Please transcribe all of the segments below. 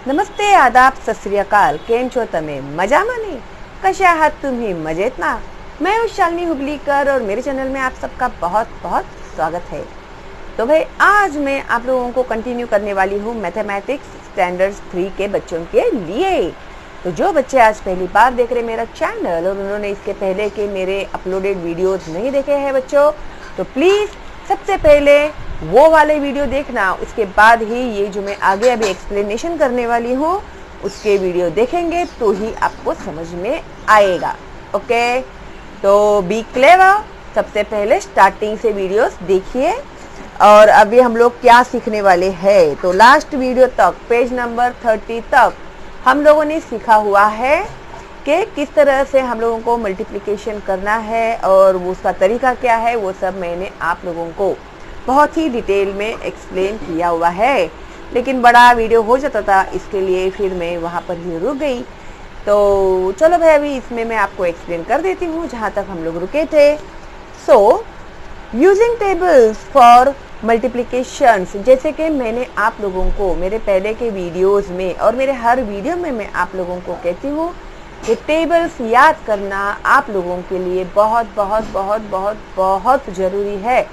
नमस्ते, आदाब, सत श्री अकाल. केम छो तमे? मजाમાં ने? कशा आहात तुम्ही? मजेत ना? मैं हूँ शालिनी हुबलीकर और मेरे चैनल में आप सबका बहुत बहुत स्वागत है. तो भाई आज मैं आप लोगों को कंटिन्यू करने वाली हूँ मैथमेटिक्स स्टैंडर्ड 3 के बच्चों के लिए. तो जो बच्चे आज पहली बार देख रहे मेरा चैनल और उन्होंने इसके पहले के मेरे अपलोडेड वीडियोस नहीं देखे हैं बच्चों, तो प्लीज़ सबसे पहले वो वाले वीडियो देखना. उसके बाद ही ये जो मैं आगे अभी एक्सप्लेनेशन करने वाली हूँ उसके वीडियो देखेंगे तो ही आपको समझ में आएगा. ओके, तो बी क्लेवर. सबसे पहले स्टार्टिंग से वीडियोस देखिए. और अभी हम लोग क्या सीखने वाले हैं, तो लास्ट वीडियो तक पेज नंबर 30 तक हम लोगों ने सीखा हुआ है कि किस तरह से हम लोगों को मल्टीप्लिकेशन करना है और वो उसका तरीका क्या है. वो सब मैंने आप लोगों को बहुत ही डिटेल में एक्सप्लेन किया हुआ है, लेकिन बड़ा वीडियो हो जाता था, इसके लिए फिर मैं वहाँ पर ही रुक गई. तो चलो भाई अभी इसमें मैं आपको एक्सप्लेन कर देती हूँ जहाँ तक हम लोग रुके थे. So using tables for multiplications, जैसे कि मैंने आप लोगों को मेरे पहले के वीडियोस में और मेरे हर वीडियो में मैं आप लोगों को कहती हूँ कि टेबल्स याद करना आप लोगों के लिए बहुत बहुत बहुत बहुत बहुत ज़रूरी है.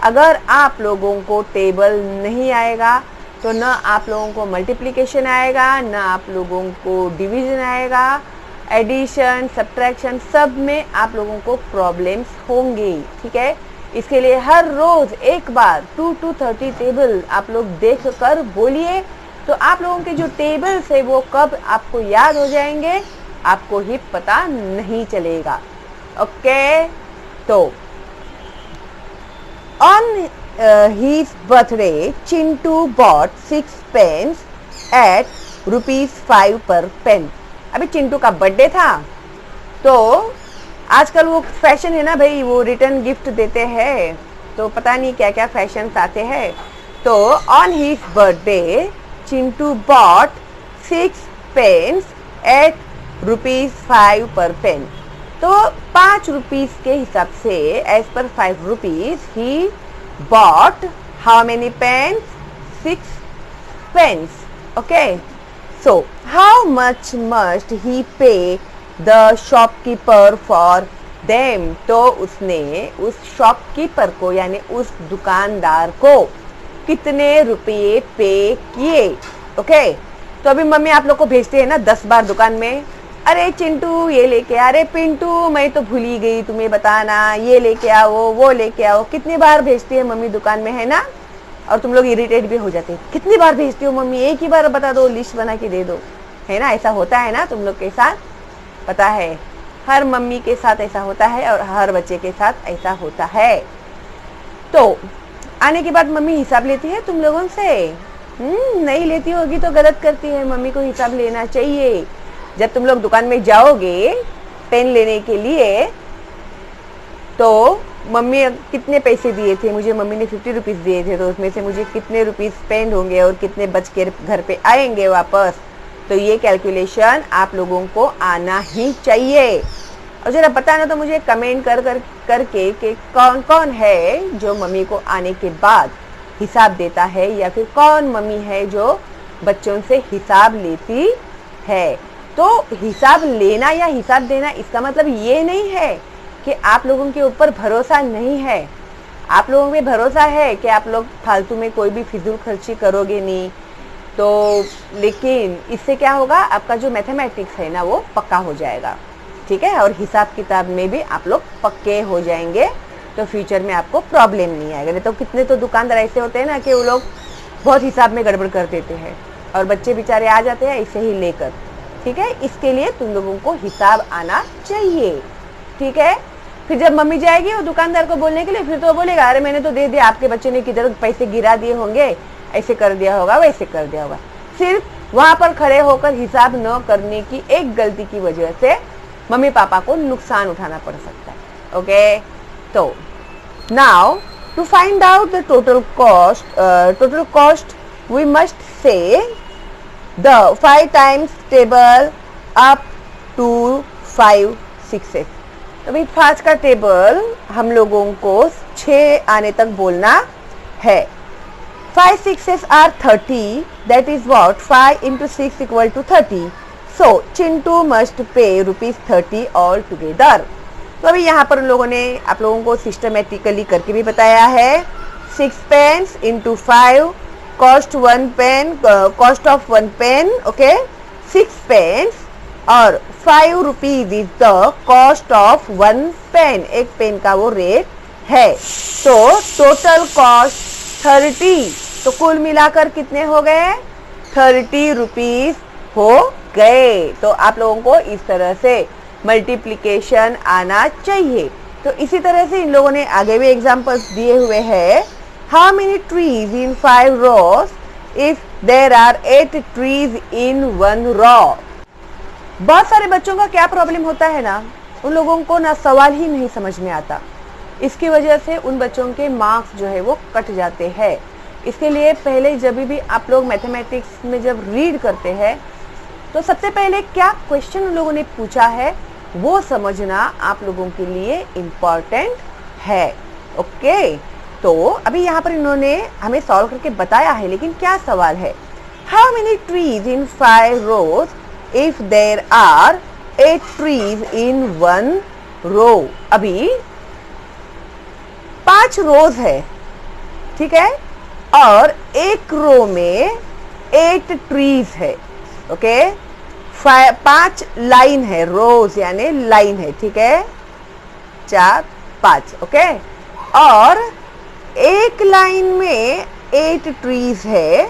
अगर आप लोगों को टेबल नहीं आएगा तो न आप लोगों को मल्टीप्लिकेशन आएगा, न आप लोगों को डिवीज़न आएगा, एडिशन, सब्ट्रैक्शन, सब में आप लोगों को प्रॉब्लम्स होंगे. ठीक है, इसके लिए हर रोज़ एक बार 2 to 30 टेबल आप लोग देख कर बोलिए, तो आप लोगों के जो टेबल्स है वो कब आपको याद हो जाएंगे आपको ही पता नहीं चलेगा. ओके, तो On his birthday, Chintu bought 6 pens at ₹5 per pen. अभी चिंटू का बर्थडे था, तो आजकल वो फैशन है ना भाई, वो रिटर्न गिफ्ट देते हैं, तो पता नहीं क्या क्या फैशन आते हैं. तो on his birthday Chintu bought 6 pens at ₹5 पर पेन. तो 5 रुपीज के हिसाब से एज पर 5 rupees he bought how many pens? 6 pens. Okay, so how much must he pay the shopkeeper for them? तो उसने उस शॉपकीपर को यानी उस दुकानदार को कितने रुपये पे किए? ओके, तो अभी मम्मी आप लोग को भेजती है ना 10 बार दुकान में, अरे चिंटू ये लेके आ, अरे पिंटू मैं तो भूल ही गई तुम्हें बताना, ये लेके आओ वो लेके आओ. कितनी बार भेजती है मम्मी दुकान में, है ना? और तुम लोग इरिटेट भी हो जाते हैं, कितनी बार भेजती हो मम्मी, एक ही बार बता दो, लिस्ट बना के दे दो, है ना? ऐसा होता है ना तुम लोग के साथ, पता है हर मम्मी के साथ ऐसा होता है और हर बच्चे के साथ ऐसा होता है. तो आने के बाद मम्मी हिसाब लेती है तुम लोगों से? नहीं लेती होगी तो गलत करती है. मम्मी को हिसाब लेना चाहिए. जब तुम लोग दुकान में जाओगे पेन लेने के लिए, तो मम्मी कितने पैसे दिए थे मुझे, मम्मी ने 50 रुपीज़ दिए थे, तो उसमें से मुझे कितने रुपीज़ स्पेंड होंगे और कितने बच के घर पे आएंगे वापस. तो ये कैलकुलेशन आप लोगों को आना ही चाहिए. और जरा बताना तो मुझे कमेंट करके कि कौन कौन है जो मम्मी को आने के बाद हिसाब देता है, या फिर कौन मम्मी है जो बच्चों से हिसाब लेती है. तो हिसाब लेना या हिसाब देना इसका मतलब ये नहीं है कि आप लोगों के ऊपर भरोसा नहीं है. आप लोगों पे भरोसा है कि आप लोग फालतू में कोई भी फिजूल खर्ची करोगे नहीं. तो लेकिन इससे क्या होगा, आपका जो मैथमेटिक्स है ना वो पक्का हो जाएगा. ठीक है, और हिसाब किताब में भी आप लोग पक्के हो जाएंगे, तो फ्यूचर में आपको प्रॉब्लम नहीं आएगा. नहीं तो कितने तो दुकानदार ऐसे होते हैं ना कि वो लोग बहुत हिसाब में गड़बड़ कर देते हैं और बच्चे बेचारे आ जाते हैं ऐसे ही लेकर. ठीक है, इसके लिए तुम लोगों को हिसाब आना चाहिए. ठीक है, फिर जब मम्मी जाएगी वो दुकानदार को बोलने के लिए, फिर तो बोलेगा अरे मैंने तो दे दिया, आपके बच्चे ने किधर पैसे गिरा दिए होंगे, ऐसे कर दिया होगा, वैसे कर दिया होगा. सिर्फ वहां पर खड़े होकर हिसाब न करने की एक गलती की वजह से मम्मी पापा को नुकसान उठाना पड़ सकता है. ओके, तो now to find out the total cost we must say the 5 times table up to 5 6. तो भाई 5 का टेबल हम लोगों को 6 आने तक बोलना है. 5 6s are 30, that is what 5 into 6 equal to 30. So Chintu must pay rupees 30 all together. तो अभी यहाँ पर उन लोगों ने आप लोगों को सिस्टमेटिकली करके भी बताया है. 6 pence into 5, cost 1 pen, cost of 1 pen, okay, 6 pence और 5 rupees is the cost of 1 pen. एक पेन का वो रेट है. तो टोटल कॉस्ट 30. तो कुल मिलाकर कितने हो गए? 30 रुपीज हो गए. तो आप लोगों को इस तरह से मल्टीप्लिकेशन आना चाहिए. तो इसी तरह से इन लोगों ने आगे भी एग्जांपल्स दिए हुए हैं. How many trees in 5 rows if there are 8 trees in 1 row. बहुत सारे बच्चों का क्या प्रॉब्लम होता है ना, उन लोगों को ना सवाल ही नहीं समझ में आता. इसकी वजह से उन बच्चों के मार्क्स जो है वो कट जाते हैं. इसके लिए पहले जब भी आप लोग मैथमेटिक्स में जब रीड करते हैं तो सबसे पहले क्या क्वेश्चन उन लोगों ने पूछा है वो समझना आप लोगों के लिए इम्पॉर्टेंट है. ओके, तो अभी यहाँ पर इन्होंने हमें सॉल्व करके बताया है, लेकिन क्या सवाल है? How many trees in 5 rows if there are 8 trees in 1 row. अभी 5 रोज है, ठीक है, और एक रो में 8 ट्रीज है. ओके, 5 लाइन है, रोज यानी लाइन है, ठीक है, 4 5. ओके, और एक लाइन में 8 ट्रीज है.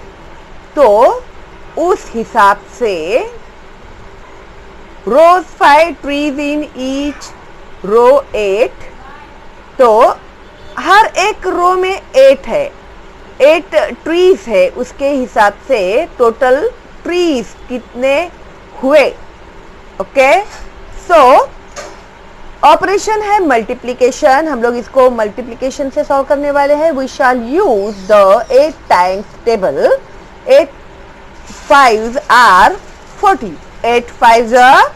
तो उस हिसाब से रोज 5 ट्रीज इन ईच रो 8. तो हर एक रो में 8 है, 8 ट्रीज है, उसके हिसाब से टोटल ट्रीज कितने हुए. ओके, सो ऑपरेशन है मल्टीप्लिकेशन. हम लोग इसको मल्टीप्लिकेशन से सॉल्व करने वाले हैं. We shall use the 8 times table. 8 5s are 40. 8 5s are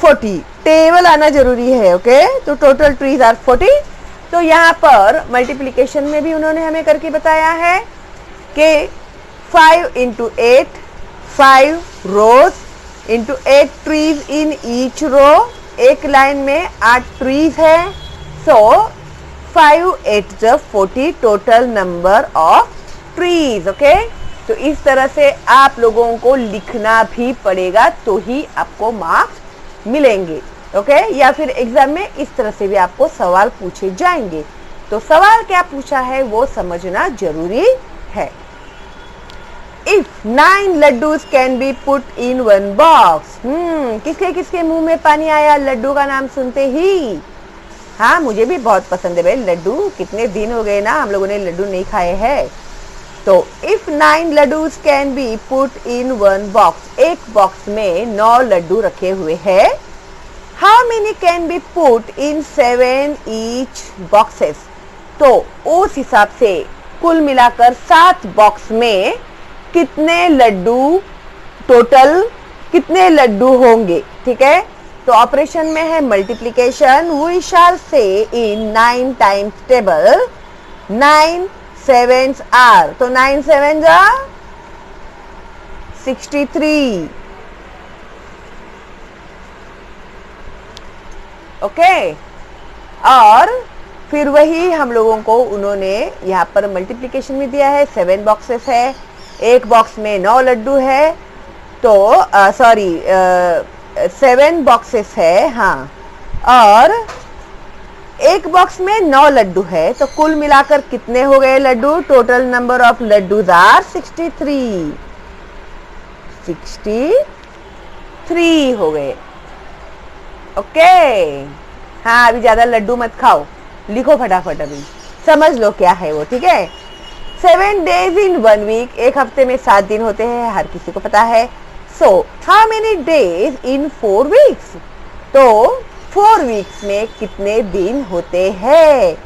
40. Table आना जरूरी है. ओके, तो टोटल ट्रीज आर 40. तो यहाँ पर मल्टीप्लिकेशन में भी उन्होंने हमें करके बताया है कि 5 into 8, 5 rows into 8 trees in each row. एक लाइन में 8 ट्रीज है. सो 5 8 ज 40 total number of trees. Okay, तो इस तरह से आप लोगों को लिखना भी पड़ेगा तो ही आपको मार्क्स मिलेंगे. ओके, या फिर एग्जाम में इस तरह से भी आपको सवाल पूछे जाएंगे. तो सवाल क्या पूछा है वो समझना जरूरी है. If 9 laddoos can be put in 1 box. किसके किसके मुंह में पानी आया लड्डू का नाम सुनते ही? हाँ, मुझे भी बहुत पसंद है भाई लड्डू. कितने दिन हो गए ना हम लोगों ने लड्डू नहीं खाए हैं. तो if 9 laddoos can be put in 1 box, एक बॉक्स में 9 लड्डू रखे हुए हैं. How many can be put in 7 each boxes? तो उस हिसाब से कुल मिलाकर 7 बॉक्स में कितने लड्डू, टोटल कितने लड्डू होंगे. ठीक है, तो ऑपरेशन में है मल्टीप्लिकेशन. वी शैल से इन 9 टाइम्स टेबल 9 7s आर. तो 9 7s आर 63. ओके, और फिर वही हम लोगों को उन्होंने यहाँ पर मल्टीप्लिकेशन में दिया है. 7 बॉक्सेस है, एक बॉक्स में 9 लड्डू है. तो सॉरी 7 बॉक्सेस है, हाँ, और एक बॉक्स में 9 लड्डू है. तो कुल मिलाकर कितने हो गए लड्डू? Total number of laddoos are 63. 63 हो गए. ओके, हाँ, अभी ज्यादा लड्डू मत खाओ, लिखो फटाफट, अभी समझ लो क्या है वो. ठीक है, 7 days in 1 week, एक हफ्ते में 7 दिन होते हैं, हर किसी को पता है. So how many days in 4 weeks? तो 4 weeks में कितने दिन होते हैं?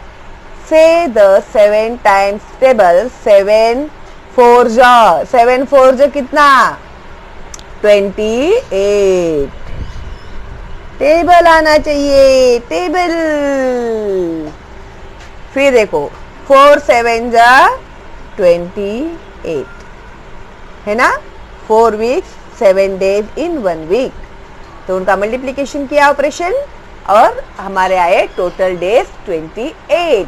से द 7 टाइम्स टेबल. 7 4 जा कितना? 28. टेबल आना चाहिए, टेबल. फिर देखो 4 7 जा 28 है ना, 4 weeks 7 days in 1 week। तो उनका मल्टीप्लीकेशन किया ऑपरेशन और हमारे आए टोटल डेज 28।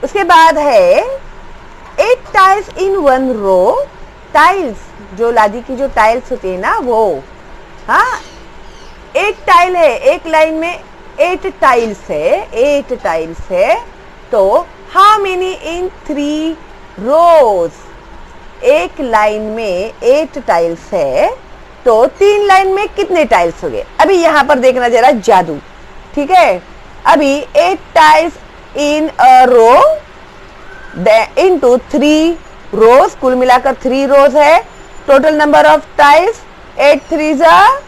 उसके बाद है 8 टाइल्स इन 1 रो। टाइल्स जो लादी की जो टाइल्स होती है ना वो, हाँ 8 टाइल है, एक लाइन में 8 टाइल्स है, 8 टाइल्स है। तो हाउ मेनी इन 3 रोज, एक लाइन में 8 टाइल्स है तो 3 लाइन में कितने टाइल्स हो गए। अभी यहां पर देखना जरा जादू, ठीक है। अभी 8 टाइल्स इन अ रो इनटू 3 रोज, कुल मिलाकर 3 रोज है। टोटल नंबर ऑफ टाइल्स 8 3 जा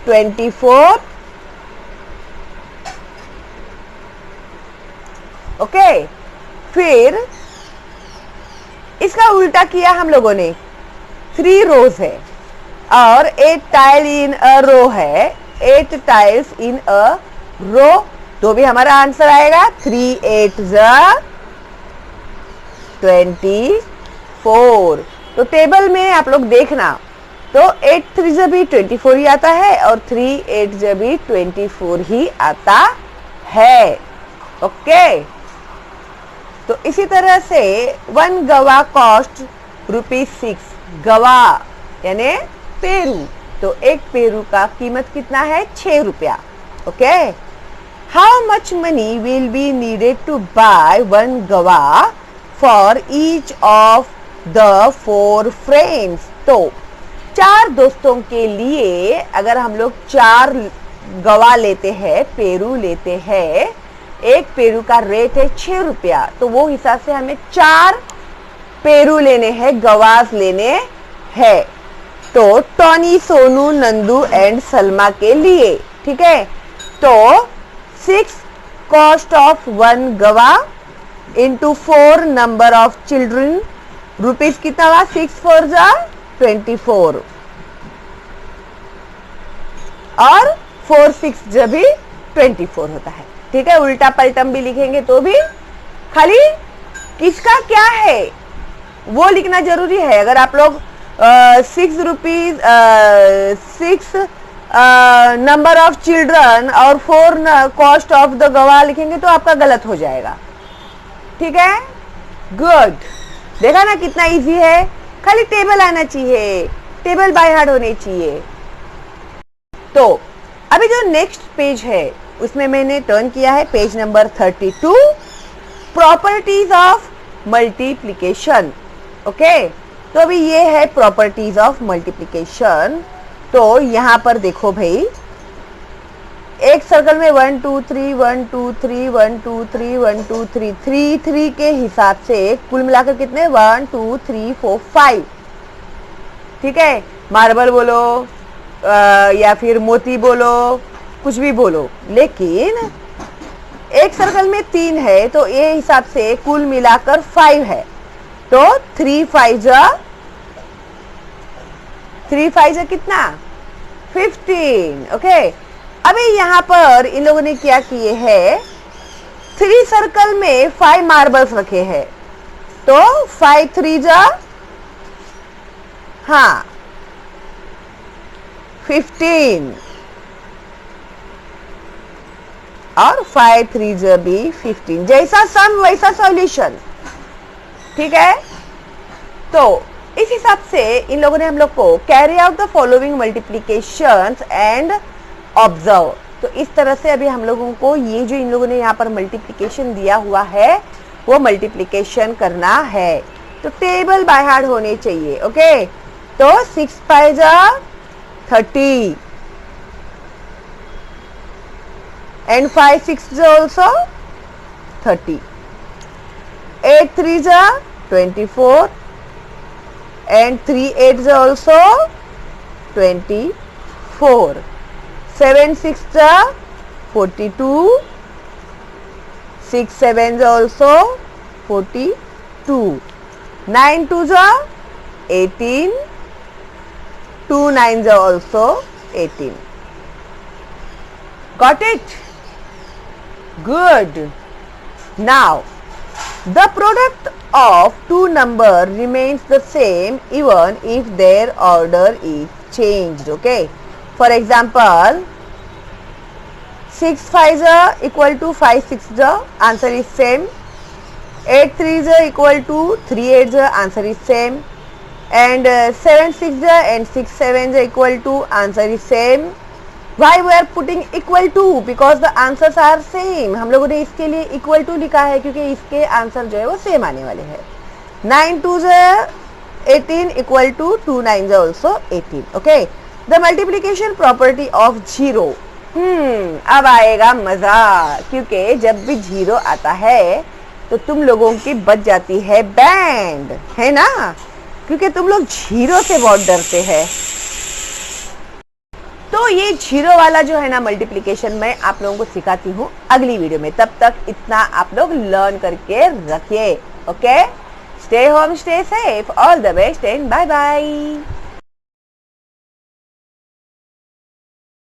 24। ओके, फिर इसका उल्टा किया हम लोगों ने, 3 रोज है और 8 टाइल इन अ रो है, 8 टाइल्स इन अ रो, तो भी हमारा आंसर आएगा 3 8 24। तो टेबल में आप लोग देखना तो 8 3 भी 24 ही आता है और 3 8 भी 24 ही आता है। ओके, तो इसी तरह से 1 गवा कॉस्ट ₹6। गवा यानी पेरू, तो एक पेरू का कीमत कितना है, 6 रुपया। Okay, how much money will be needed to buy 1 guava for each of the 4 friends. तो 4 दोस्तों के लिए अगर हम लोग 4 गवा लेते हैं, पेरू लेते हैं, एक पेरू का रेट है 6 रुपया, तो वो हिसाब से हमें 4 पेरू लेने हैं, गवास लेने हैं। तो टॉनी, सोनू, नंदू एंड सलमा के लिए, ठीक है। तो 6 कॉस्ट ऑफ 1 गवा into 4 number of children, rupees कितना हुआ, 6 4 जा 24 और 4 6 जब भी 24 होता है, ठीक है। उल्टा पलटम भी लिखेंगे तो भी खाली किसका क्या है वो लिखना जरूरी है। अगर आप लोग 6 रुपीज 6 नंबर ऑफ चिल्ड्रन और 4 कॉस्ट ऑफ द गवा लिखेंगे तो आपका गलत हो जाएगा, ठीक है। गुड, देखा ना कितना इजी है, खाली टेबल आना चाहिए, टेबल बाय हार्ट होने चाहिए। तो अभी जो नेक्स्ट पेज है उसमें मैंने टर्न किया है page number 32, properties of multiplication. Okay, तो अभी ये है प्रॉपर्टीज ऑफ मल्टीप्लिकेशन। तो यहां पर देखो भाई, एक सर्कल में 1 2 3 1 2 3 1 2 3 1 2 3 3 3 के हिसाब से कुल मिलाकर कितने 1 2 3 4 5, ठीक है। मार्बल बोलो या फिर मोती बोलो, कुछ भी बोलो, लेकिन एक सर्कल में 3 है तो ये हिसाब से कुल मिलाकर 5 है। तो 3 5 जा कितना 15। ओके, अभी यहां पर इन लोगों ने क्या किए हैं, 3 सर्कल में 5 मार्बल्स रखे हैं, तो 5 3 जा हाँ 15 और 5 3 जा भी 15, जैसा सम वैसा सॉल्यूशन, ठीक है। तो इस हिसाब से इन लोगों ने हम लोग को carry out the following multiplications and observe. तो इस तरह से अभी हम लोगों को ये जो इन लोगों ने यहाँ पर मल्टीप्लिकेशन दिया हुआ है वो मल्टीप्लिकेशन करना है। तो टेबल बाय हार्ट होने चाहिए। ओके, तो 6 5 जा 30 and 5 6 is also 30, 8 3 is 24 and 3 8 is also 24, 7 6 is 42, 6 7 is also 42, 9 2 is 18, 2 9 is also 18. Got it? Good. Now The product of two numbers remains the same even if their order is changed. Okay. For example, 6 5s are equal to 5 6s. Answer is same. 8 3s are equal to 3 8s. Answer is same. And 7 6s and 6 7s are equal to, answer is same. Why we are putting equal to? Because the answers are same. हम लोगों ने इसके लिए equal to लिखा है क्योंकि इसके answer जो है वो सेम आने वाले हैं. 9 2s 18 equal to 2 9s also 18. Okay. The multiplication property of zero. अब आएगा मजा, क्योंकि जब भी जीरो आता है तो तुम लोगों की बच जाती है बैंड, है ना, क्योंकि तुम लोग जीरो से बहुत डरते हैं. तो ये जीरो वाला जो है ना मल्टीप्लिकेशन मैं आप लोगों को सिखाती हूँ अगली वीडियो में. तब तक इतना आप लोग लर्न करके रखिए. Okay, stay home, stay safe, all the best and bye bye.